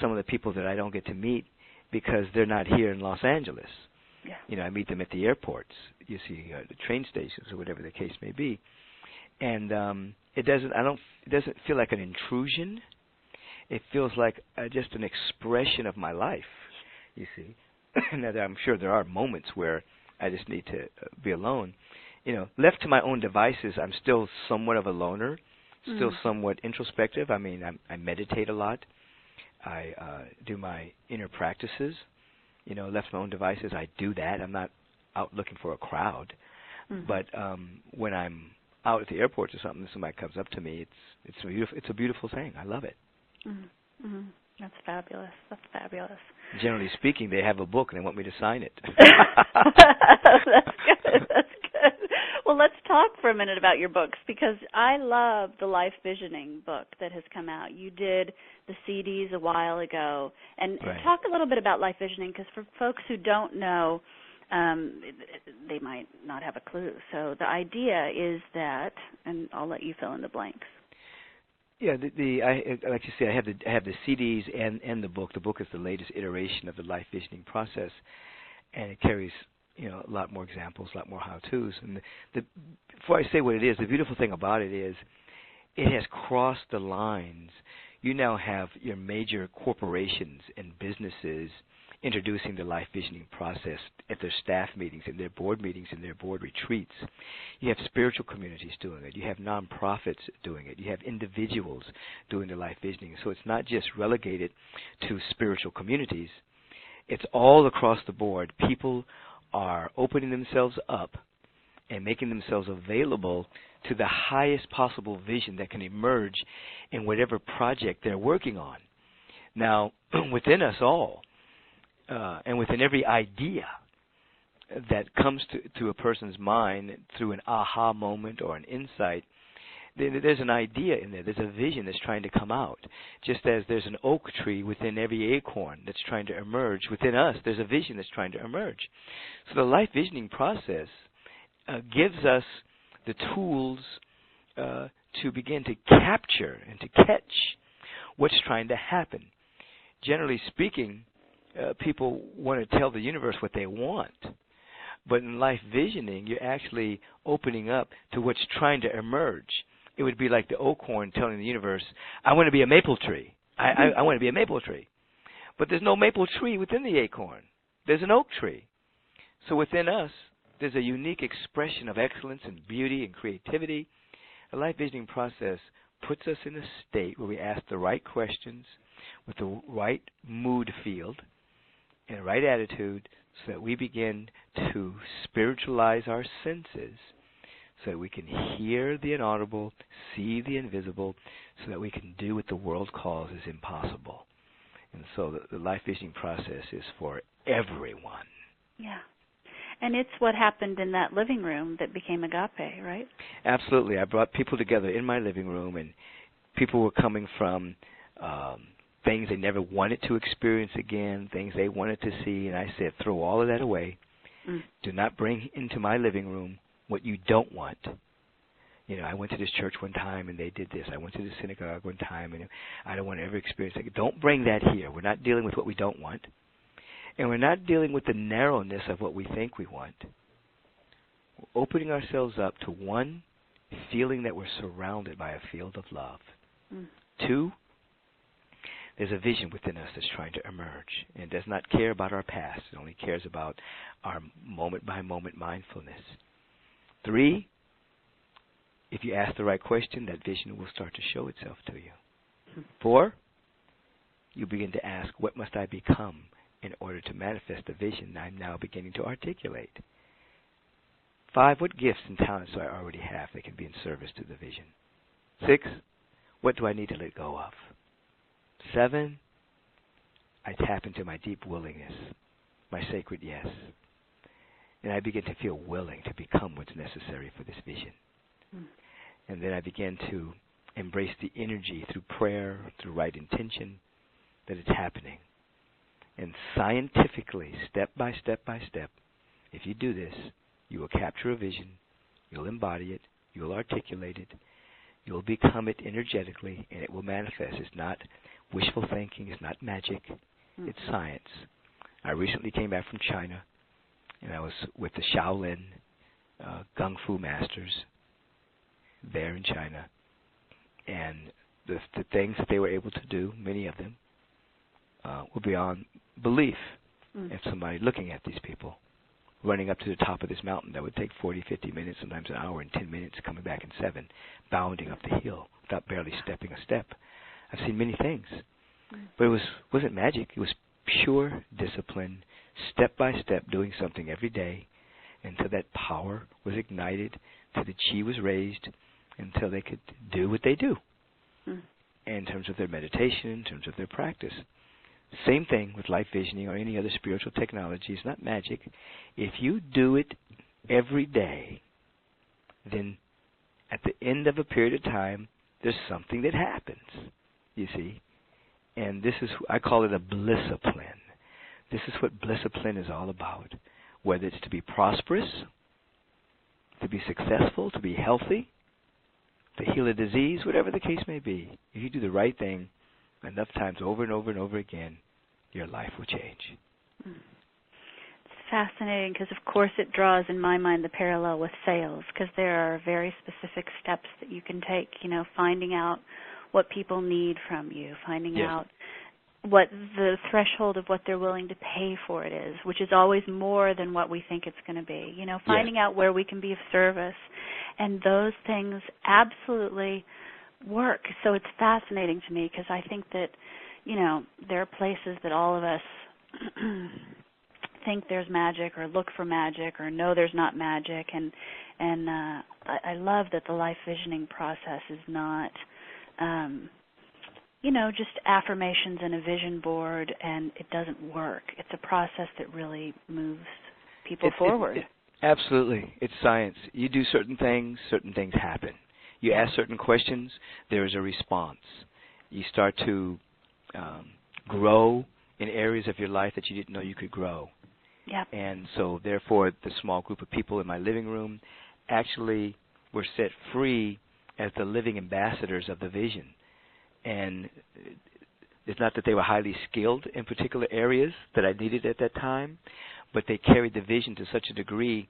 Speaker 2: some of the people that I don't get to meet because they're not here in Los Angeles. Yeah. I meet them at the airports, you see, the train stations or whatever the case may be. And it doesn't feel like an intrusion. It feels like just an expression of my life, you see. Now, I'm sure there are moments where I just need to be alone. Left to my own devices, I'm still somewhat of a loner, still somewhat introspective. I mean, I meditate a lot. I do my inner practices. Left to my own devices, I do that. I'm not out looking for a crowd. But when I'm out at the airport or something, somebody comes up to me, it's a beautiful thing. I love it.
Speaker 1: That's fabulous. That's fabulous.
Speaker 2: Generally speaking, they have a book and they want me to sign it.
Speaker 1: That's good. That's good. Well, let's talk for a minute about your books because I love the Life Visioning book that has come out. You did the CDs a while ago. And
Speaker 2: right.
Speaker 1: Talk a little bit about Life Visioning because for folks who don't know, they might not have a clue. So the idea is that, and I'll let you fill in the blanks.
Speaker 2: Yeah, like you say, I have the CDs and the book. The book is the latest iteration of the Life Visioning process, and it carries a lot more examples, a lot more how-tos. And before I say what it is, the beautiful thing about it is it has crossed the lines. You now have your major corporations and businesses introducing the Life Visioning process at their staff meetings, in their board meetings, in their board retreats. You have spiritual communities doing it. You have nonprofits doing it. You have individuals doing the Life Visioning. So it's not just relegated to spiritual communities. It's all across the board. People are opening themselves up and making themselves available to the highest possible vision that can emerge in whatever project they're working on. Now, within us all, and within every idea that comes to a person's mind through an aha moment or an insight, there's an idea in there. There's a vision that's trying to come out. Just as there's an oak tree within every acorn that's trying to emerge, within us there's a vision that's trying to emerge. So the Life Visioning process gives us the tools to begin to capture and to catch what's trying to happen. Generally speaking, people want to tell the universe what they want, But in life visioning, you're actually opening up to what's trying to emerge. It would be like the acorn telling the universe, I want to be a maple tree. I want to be a maple tree. But there's no maple tree within the acorn. There's an oak tree. So within us, there's a unique expression of excellence and beauty and creativity. The life visioning process puts us in a state where we ask the right questions with the right mood field and the right attitude so that we begin to spiritualize our senses so that we can hear the inaudible, see the invisible, so that we can do what the world calls is impossible. And so the life visioning process is for everyone.
Speaker 1: Yeah. And it's what happened in that living room that became Agape, right?
Speaker 2: Absolutely. I brought people together in my living room, and people were coming from things they never wanted to experience again, things they wanted to see, and I said, throw all of that away. Do not bring into my living room what you don't want. You know, I went to this church one time, and they did this. I went to the synagogue one time, and I don't want to ever experience that. Don't bring that here. We're not dealing with what we don't want. And we're not dealing with the narrowness of what we think we want. We're opening ourselves up to one, feeling that we're surrounded by a field of love. 2, there's a vision within us that's trying to emerge and does not care about our past. It only cares about our moment-by-moment mindfulness. 3, if you ask the right question, that vision will start to show itself to you. 4, you begin to ask, what must I become in order to manifest the vision I'm now beginning to articulate? 5, what gifts and talents do I already have that can be in service to the vision? 6, what do I need to let go of? 7, I tap into my deep willingness, my sacred yes, and I begin to feel willing to become what's necessary for this vision. And then I begin to embrace the energy through prayer, through right intention, that it's happening. And scientifically, step by step by step, if you do this, you will capture a vision, you'll embody it, you'll articulate it, you'll become it energetically, and it will manifest. It's not wishful thinking, it's not magic, it's science. I recently came back from China, and I was with the Shaolin Kung Fu masters there in China. And the things that they were able to do, many of them, were beyond belief. And somebody looking at these people, running up to the top of this mountain that would take 40, 50 minutes, sometimes an hour and 10 minutes, coming back in 7, bounding up the hill without barely stepping a step. I've seen many things. But it wasn't magic. It was pure discipline, step by step, doing something every day until that power was ignited, until the chi was raised, until they could do what they do in terms of their meditation, in terms of their practice. Same thing with life visioning or any other spiritual technology. It's not magic. If you do it every day, then at the end of a period of time, there's something that happens, you see. And this is, I call it a blissipline. This is what blissipline is all about. Whether it's to be prosperous, to be successful, to be healthy, to heal a disease, whatever the case may be. If you do the right thing enough times over and over and over again, your life will change.
Speaker 1: It's fascinating because, of course, it draws in my mind the parallel with sales because there are very specific steps that you can take, you know, finding out what people need from you, finding out what the threshold of what they're willing to pay for it is, which is always more than what we think it's going to be. You know, finding out where we can be of service. And those things absolutely work. So it's fascinating to me because I think that, you know, there are places that all of us think there's magic or look for magic or know there's not magic. And I love that the life visioning process is not, you know, just affirmations and a vision board, and it doesn't work. It's a process that really moves people forward.
Speaker 2: Absolutely. It's science. You do certain things happen. You ask certain questions, there is a response. You start to grow in areas of your life that you didn't know you could grow.
Speaker 1: Yep.
Speaker 2: And so, therefore, the small group of people in my living room actually were set free as the living ambassadors of the vision. And It's not that they were highly skilled in particular areas that I needed at that time, but they carried the vision to such a degree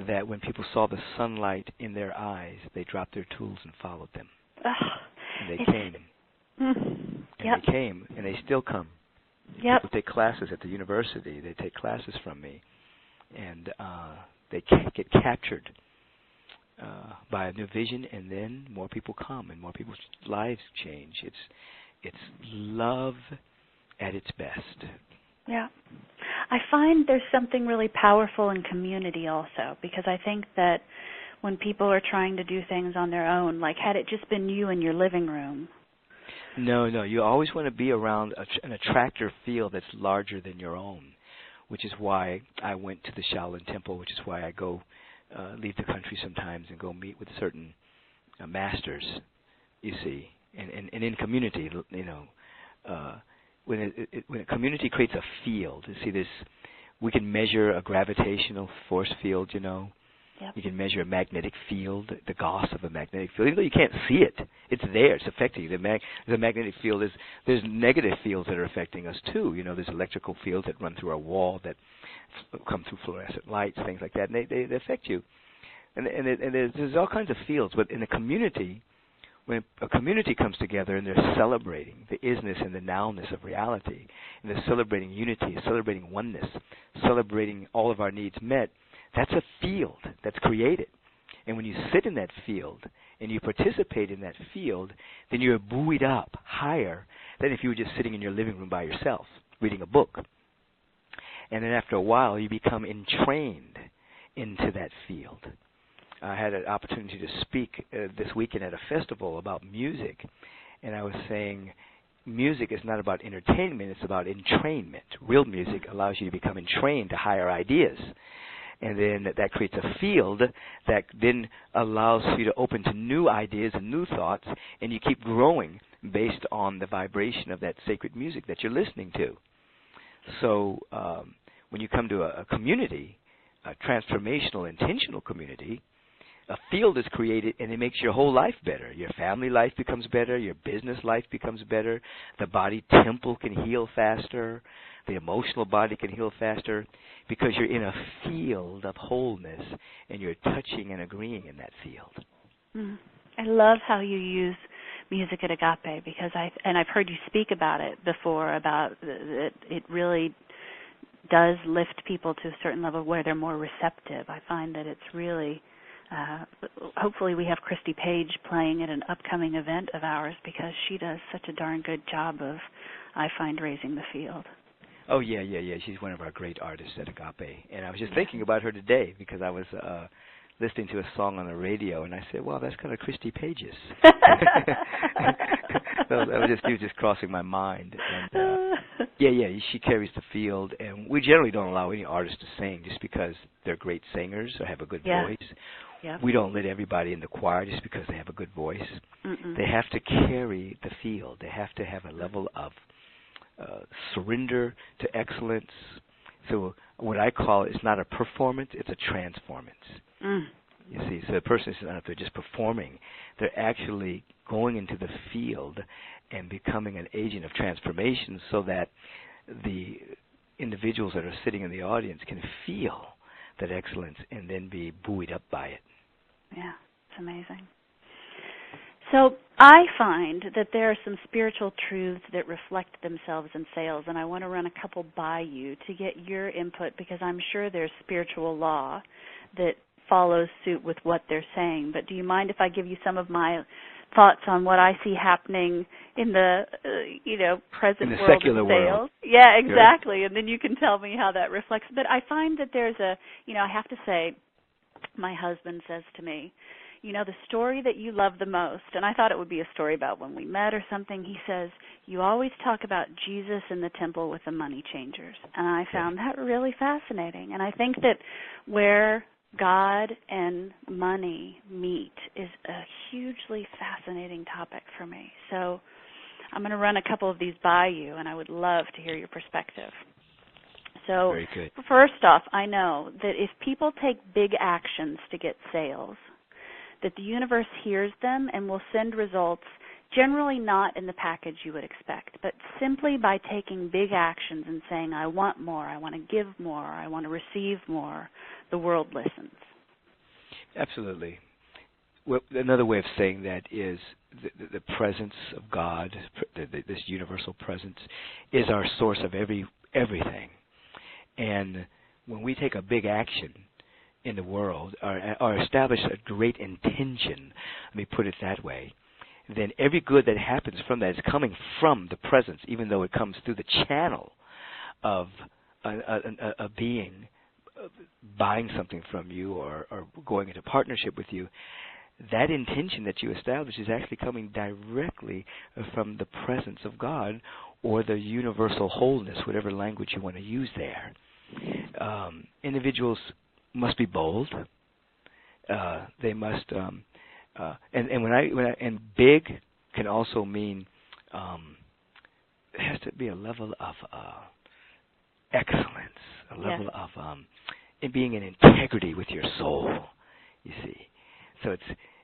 Speaker 2: that when people saw the sunlight in their eyes, they dropped their tools and followed them. And they came. And they came, and they still come. People take classes at the university. They take classes from me, and they get captured by a new vision, and then more people come, and more people's lives change. It's love at its best.
Speaker 1: Yeah. I find there's something really powerful in community also, because I think that when people are trying to do things on their own, like had it just been you in your living room.
Speaker 2: No, you always want to be around an attractor field that's larger than your own, which is why I went to the Shaolin Temple, which is why I go leave the country sometimes and go meet with certain masters, you see. And in community, when a community creates a field, you see this, we can measure a gravitational force field, You can measure a magnetic field, the Gauss of a magnetic field. Even though you can't see it, it's there, it's affecting you. The magnetic field there's negative fields that are affecting us too. There's electrical fields that run through our wall that come through fluorescent lights, things like that, and they affect you. And there's all kinds of fields, but in a community, when a community comes together and they're celebrating the isness and the nowness of reality, and they're celebrating unity, celebrating oneness, celebrating all of our needs met, that's a field that's created. And when you sit in that field and you participate in that field, then you're buoyed up higher than if you were just sitting in your living room by yourself, reading a book. And then after a while, you become entrained into that field. I had an opportunity to speak this weekend at a festival about music, and I was saying music is not about entertainment, it's about entrainment. Real music allows you to become entrained to higher ideas, and then that creates a field that then allows you to open to new ideas and new thoughts, and you keep growing based on the vibration of that sacred music that you're listening to. So when you come to a community, a transformational, intentional community, a field is created, and it makes your whole life better. Your family life becomes better. Your business life becomes better. The body temple can heal faster. The emotional body can heal faster because you're in a field of wholeness, and you're touching and agreeing in that field.
Speaker 1: I love how you use music at Agape, because I've heard you speak about it before, about that it really does lift people to a certain level where they're more receptive. I find that it's really... hopefully we have Christy Page playing at an upcoming event of ours, because she does such a darn good job of, I find, raising the field.
Speaker 2: Oh, yeah. She's one of our great artists at Agape. And I was just thinking about her today, because I was listening to a song on the radio, and I said, well, that's kind of Christy Page's. That was just crossing my mind. And, she carries the field, and we generally don't allow any artist to sing just because they're great singers or have a good voice. Yeah. We don't let everybody in the choir just because they have a good voice. They have to carry the field. They have to have a level of surrender to excellence. So what I call it's not a performance, it's a transformance. You see, so the person is not they're just performing. They're actually going into the field and becoming an agent of transformation, so that the individuals that are sitting in the audience can feel that excellence and then be buoyed up by it.
Speaker 1: Yeah, it's amazing. So I find that there are some spiritual truths that reflect themselves in sales, and I want to run a couple by you to get your input, because I'm sure there's spiritual law that follows suit with what they're saying. But do you mind if I give you some of my thoughts on what I see happening in the present
Speaker 2: in the
Speaker 1: world
Speaker 2: secular
Speaker 1: of sales?
Speaker 2: world.
Speaker 1: Yeah, exactly. Sure. And then you can tell me how that reflects. But I find that there's I have to say, my husband says to me, the story that you love the most, and I thought it would be a story about when we met or something, he says, you always talk about Jesus in the temple with the money changers. And I found that really fascinating. And I think that where God and money meet is a hugely fascinating topic for me. So I'm going to run a couple of these by you, and I would love to hear your perspective. So
Speaker 2: very good.
Speaker 1: First off, I know that if people take big actions to get sales, that the universe hears them and will send results generally not in the package you would expect, but simply by taking big actions and saying, I want more, I want to give more, I want to receive more, the world listens.
Speaker 2: Absolutely. Well, another way of saying that is the presence of God, this universal presence, is our source of everything. And when we take a big action in the world, or establish a great intention, let me put it that way, then every good that happens from that is coming from the presence, even though it comes through the channel of a being buying something from you or going into partnership with you. That intention that you establish is actually coming directly from the presence of God or the universal wholeness, whatever language you want to use there. Individuals must be bold. They must, and big can also mean there has to be a level of excellence, a level of in being in integrity with your soul. You see, so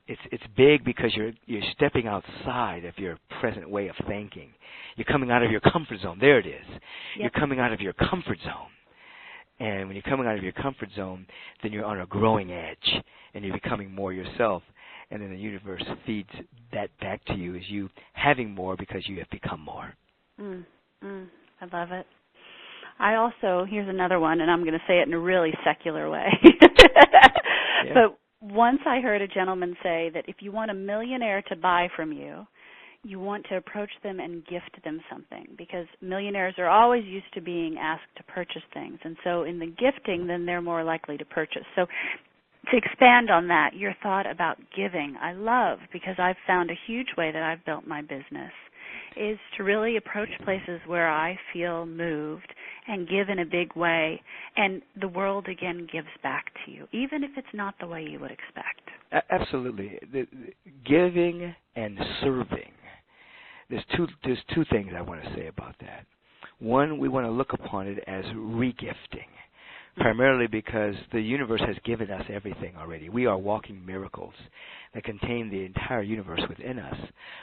Speaker 2: it's big because you're stepping outside of your present way of thinking. You're coming out of your comfort zone. There it is. Yep. You're coming out of your comfort zone. And when you're coming out of your comfort zone, then you're on a growing edge, and you're becoming more yourself. And then the universe feeds that back to you as you having more because you have become more.
Speaker 1: I love it. I also, here's another one, and I'm going to say it in a really secular way.
Speaker 2: Yeah.
Speaker 1: But once I heard a gentleman say that if you want a millionaire to buy from you, you want to approach them and gift them something, because millionaires are always used to being asked to purchase things. And so in the gifting, then they're more likely to purchase. So to expand on that, your thought about giving, I love, because I've found a huge way that I've built my business is to really approach places where I feel moved and give in a big way, and the world again gives back to you, even if it's not the way you would expect.
Speaker 2: Absolutely. The giving and serving. There's two things I want to say about that. One, we want to look upon it as regifting, primarily because the universe has given us everything already. We are walking miracles that contain the entire universe within us,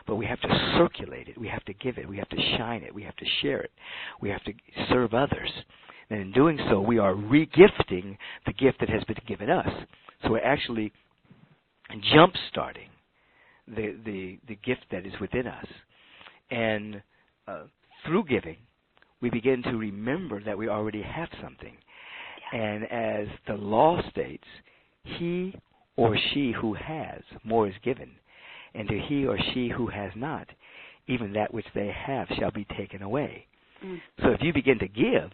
Speaker 2: but we have to circulate it. We have to give it. We have to shine it. We have to share it. We have to serve others. And in doing so, we are regifting the gift that has been given us. So we're actually jump-starting the gift that is within us. And through giving, we begin to remember that we already have something. And as the law states, he or she who has, more is given. And to he or she who has not, even that which they have shall be taken away. So if you begin to give,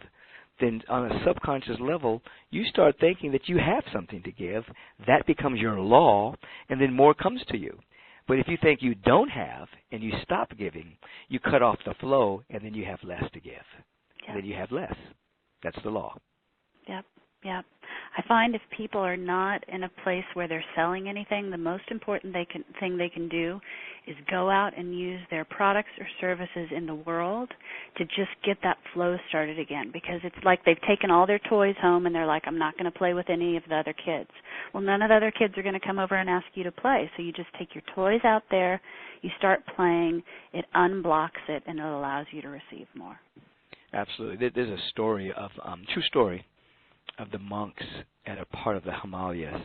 Speaker 2: then on a subconscious level, you start thinking that you have something to give. That becomes your law, and then more comes to you. But if you think you don't have, and you stop giving, you cut off the flow, and then you have less to give. And then you have less. That's the law.
Speaker 1: Yep. I find if people are not in a place where they're selling anything, the most important thing they can do is go out and use their products or services in the world to just get that flow started again, because it's like they've taken all their toys home and they're like, I'm not going to play with any of the other kids. Well, none of the other kids are going to come over and ask you to play, so you just take your toys out there, you start playing, it unblocks it, and it allows you to receive more.
Speaker 2: Absolutely. There's a story of, true story, of the monks at a part of the Himalayas.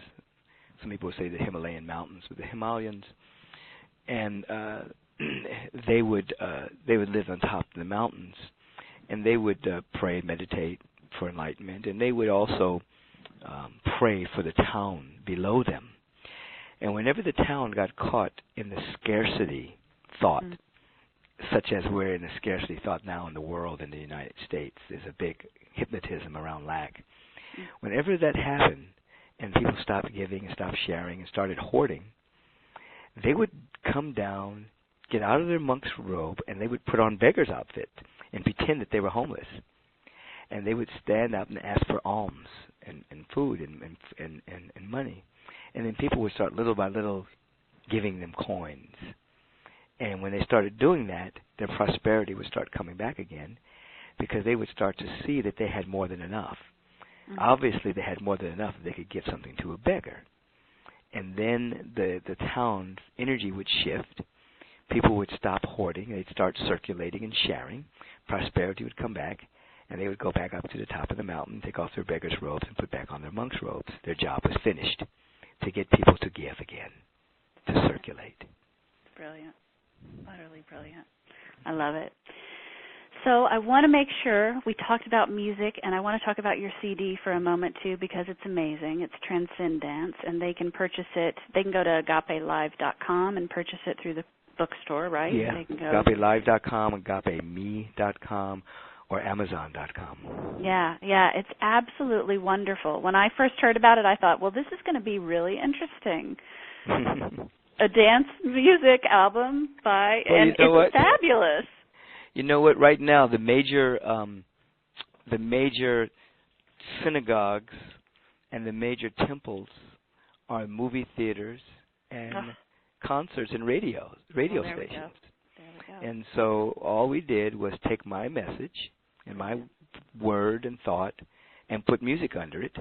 Speaker 2: Some people say the Himalayan mountains, but the Himalayans, and they would live on top of the mountains, and they would pray, meditate for enlightenment, and they would also pray for the town below them. And whenever the town got caught in the scarcity thought, such as we're in the scarcity thought now in the world, in the United States, there's a big hypnotism around lack. Whenever that happened and people stopped giving and stopped sharing and started hoarding, they would come down, get out of their monk's robe, and they would put on beggar's outfit and pretend that they were homeless. And they would stand up and ask for alms and food and money. And then people would start little by little giving them coins. And when they started doing that, their prosperity would start coming back again, because they would start to see that they had more than enough. Obviously, they had more than enough that they could give something to a beggar. And then the town's energy would shift, people would stop hoarding. They'd start circulating and sharing. Prosperity would come back, and they would go back up to the top of the mountain, take off their beggar's robes, and put back on their monk's robes. Their job was finished, to get people to give again, to circulate.
Speaker 1: Brilliant. Utterly brilliant. I love it. So I want to make sure we talked about music, and I want to talk about your CD for a moment, too, because it's amazing. It's Transcendence, and they can purchase it. They can go to agapelive.com and purchase it through the bookstore, right?
Speaker 2: Yeah,
Speaker 1: they can go
Speaker 2: agapelive.com, agapeme.com, or amazon.com.
Speaker 1: Yeah, it's absolutely wonderful. When I first heard about it, I thought, well, this is going to be really interesting. A dance music album and it's fabulous.
Speaker 2: You know what? Right now, the major synagogues and the major temples are movie theaters and concerts and radio stations.
Speaker 1: There we go.
Speaker 2: And so all we did was take my message and my word and thought and put music under it.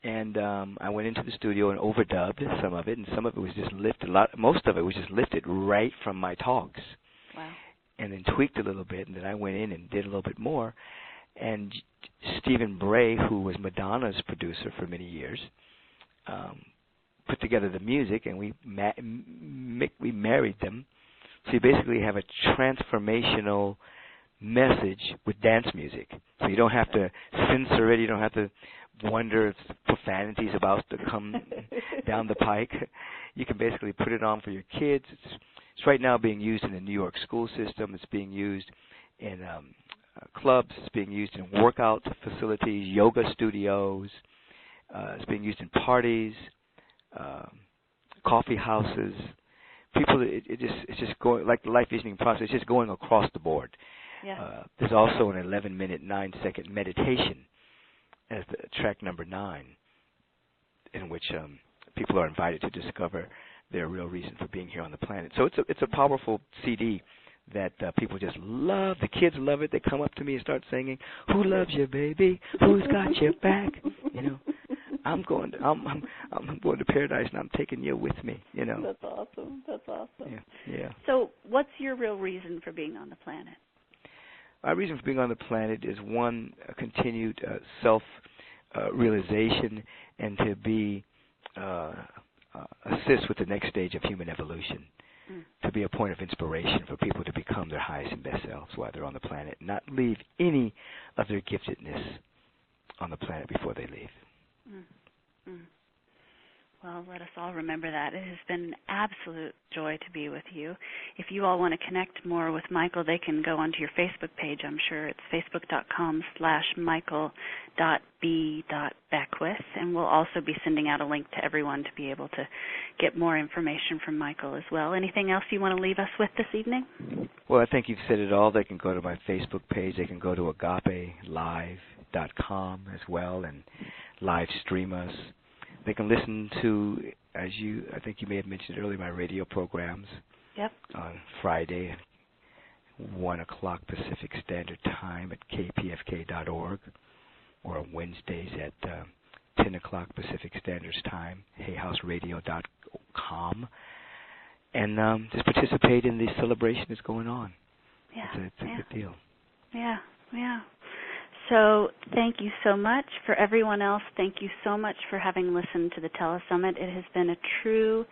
Speaker 2: And I went into the studio and overdubbed some of it, and some of it was just lifted. Most of it was just lifted right from my talks.
Speaker 1: Wow.
Speaker 2: And then tweaked a little bit, and then I went in and did a little bit more. And Stephen Bray, who was Madonna's producer for many years, put together the music, and we married them. So you basically have a transformational message with dance music. So you don't have to censor it. You don't have to wonder if profanity's about to come down the pike. You can basically put it on for your kids. It's right now being used in the New York school system. It's being used in clubs. It's being used in workout facilities, yoga studios. It's being used in parties, coffee houses. People, it's just going, like the life visioning process, it's just going across the board.
Speaker 1: Yeah.
Speaker 2: There's also an 11-minute, 9-second meditation as track number 9, in which people are invited to discover their real reason for being here on the planet. So it's a powerful CD that people just love. The kids love it. They come up to me and start singing, "Who loves you, baby? Who's got your back?" You know, I'm going to paradise, and I'm taking you with me. You know.
Speaker 1: That's awesome.
Speaker 2: Yeah.
Speaker 1: So, what's your real reason for being on the planet?
Speaker 2: My reason for being on the planet is, one, a continued self-realization, and to be assist with the next stage of human evolution, to be a point of inspiration for people to become their highest and best selves while they're on the planet, and not leave any of their giftedness on the planet before they leave.
Speaker 1: Well, let us all remember that. It has been an absolute joy to be with you. If you all want to connect more with Michael, they can go onto your Facebook page, I'm sure. It's facebook.com/michael.b.beckwith. And we'll also be sending out a link to everyone to be able to get more information from Michael as well. Anything else you want to leave us with this evening?
Speaker 2: Well, I think you've said it all. They can go to my Facebook page. They can go to agapelive.com as well and live stream us. They can listen to, I think you may have mentioned earlier, my radio programs.
Speaker 1: Yep.
Speaker 2: On Friday at 1 o'clock Pacific Standard Time at kpfk.org, or on Wednesdays at 10 o'clock Pacific Standard Time, hayhouseradio.com. And just participate in the celebration that's going on.
Speaker 1: Yeah.
Speaker 2: It's a good deal.
Speaker 1: Yeah. So thank you so much. For everyone else, thank you so much for having listened to the Telesummit. It has been a true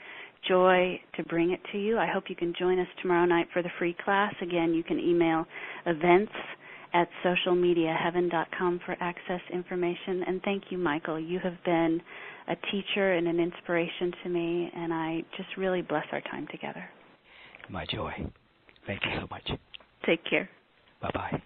Speaker 1: joy to bring it to you. I hope you can join us tomorrow night for the free class. Again, you can email events@socialmediaheaven.com for access information. And thank you, Michael. You have been a teacher and an inspiration to me, and I just really bless our time together.
Speaker 2: My joy. Thank you so much.
Speaker 1: Take care.
Speaker 2: Bye-bye.